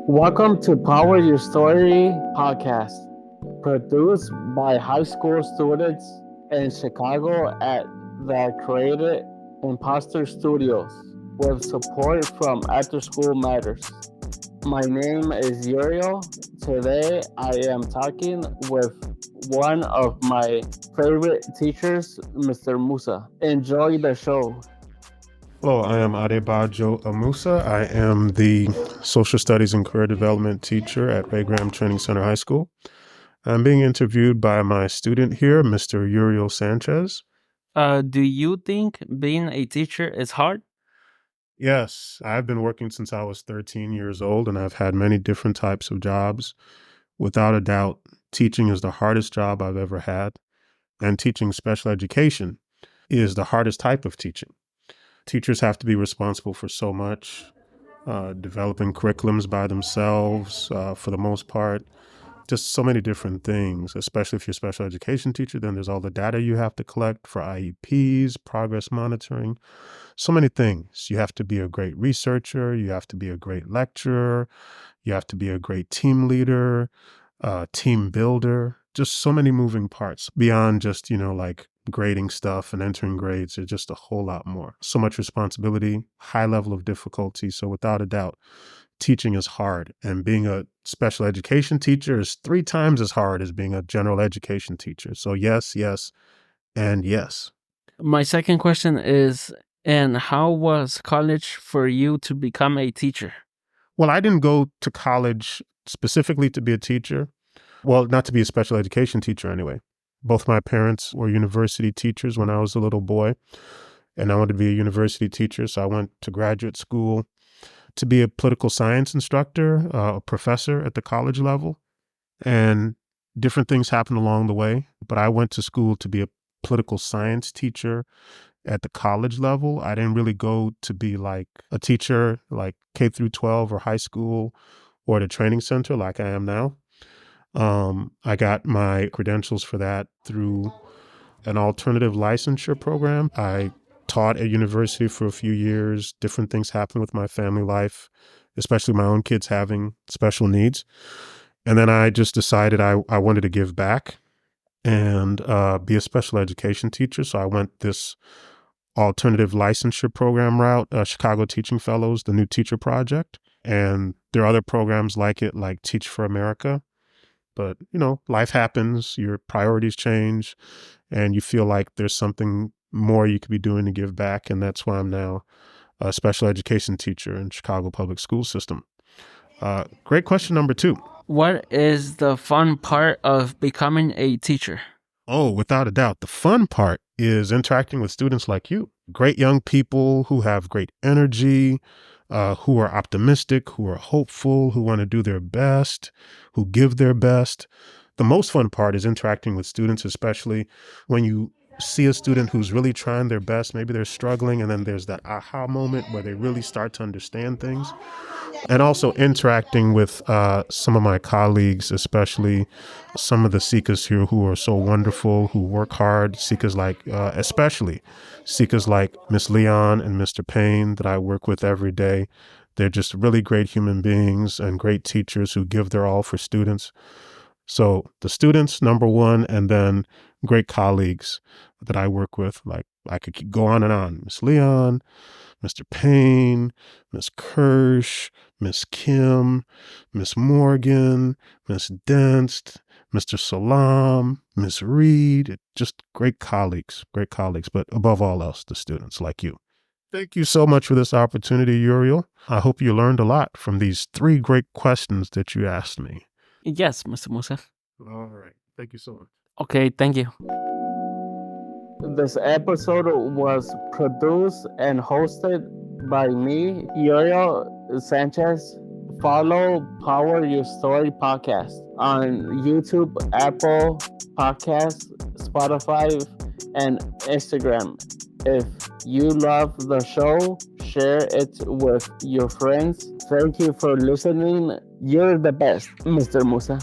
Welcome to Power Your Story podcast, produced by high school students in Chicago at the created Impostor Studios with support from After School Matters. My name is Uriel. Today I am talking with one of my favorite teachers, Mr. Musa. Enjoy the show. Hello, I am Amusa. I am the Social Studies and Career Development teacher at Ray Graham Training Center High School. I'm being interviewed by my student here, Mr. Uriel Sanchez. Do you think being a teacher is hard? Yes, I've been working since I was 13 years old, and I've had many different types of jobs. Without a doubt, teaching is the hardest job I've ever had, and teaching special education is the hardest type of teaching. Teachers have to be responsible for so much, developing curriculums by themselves for the most part, just so many different things, especially if you're a special education teacher. Then there's all the data you have to collect for IEPs, progress monitoring, so many things. You have to be a great researcher. You have to be a great lecturer. You have to be a great team leader, team builder, just so many moving parts beyond just, like grading stuff and entering grades. There's just a whole lot more. So much responsibility, high level of difficulty. So without a doubt, teaching is hard. And being a special education teacher is 3 times as hard as being a general education teacher. So yes, and yes. My second question is, and how was college for you to become a teacher? Well, I didn't go to college specifically to be a teacher. Well, not to be a special education teacher anyway. Both my parents were university teachers when I was a little boy, and I wanted to be a university teacher. So I went to graduate school to be a political science instructor, a professor at the college level, and different things happened along the way. But I went to school to be a political science teacher at the college level. I didn't really go to be like a teacher like K through 12 or high school or at a training center like I am now. I got my credentials for that through an alternative licensure program. I taught at university for a few years. Different things happened with my family life, especially my own kids having special needs. And then I just decided I wanted to give back and be a special education teacher. So I went this alternative licensure program route, Chicago Teaching Fellows, the New Teacher Project. And there are other programs like it, like Teach for America. But, life happens, your priorities change, and you feel like there's something more you could be doing to give back. And that's why I'm now a special education teacher in Chicago public school system. Great question number 2. What is the fun part of becoming a teacher? Oh, without a doubt, the fun part is interacting with students like you. Great young people who have great energy, who are optimistic, who are hopeful, who want to do their best, who give their best. The most fun part is interacting with students, especially when you see a student who's really trying their best. Maybe they're struggling, and then there's that aha moment where they really start to understand things. And also interacting with some of my colleagues, especially some of the Seekers here who are so wonderful, who work hard, Seekers especially Seekers like Miss Leon and Mr. Payne that I work with every day. They're just really great human beings and great teachers who give their all for students. So the students, number one, and then great colleagues that I work with. Like I could keep go on and on. Miss Leon, Mr. Payne, Miss Kirsch, Miss Kim, Miss Morgan, Miss Denst, Mr. Salam, Miss Reed, just great colleagues, but above all else, the students like you. Thank you so much for this opportunity, Uriel. I hope you learned a lot from these 3 great questions that you asked me. Yes, Mr. Musa. All right. Thank you so much. Okay, thank you. This episode was produced and hosted by me, Uriel Sanchez. Follow Power Your Story podcast on YouTube, Apple Podcasts, Spotify, and Instagram. If you love the show, share it with your friends. Thank you for listening. You're the best, Mr. Musa.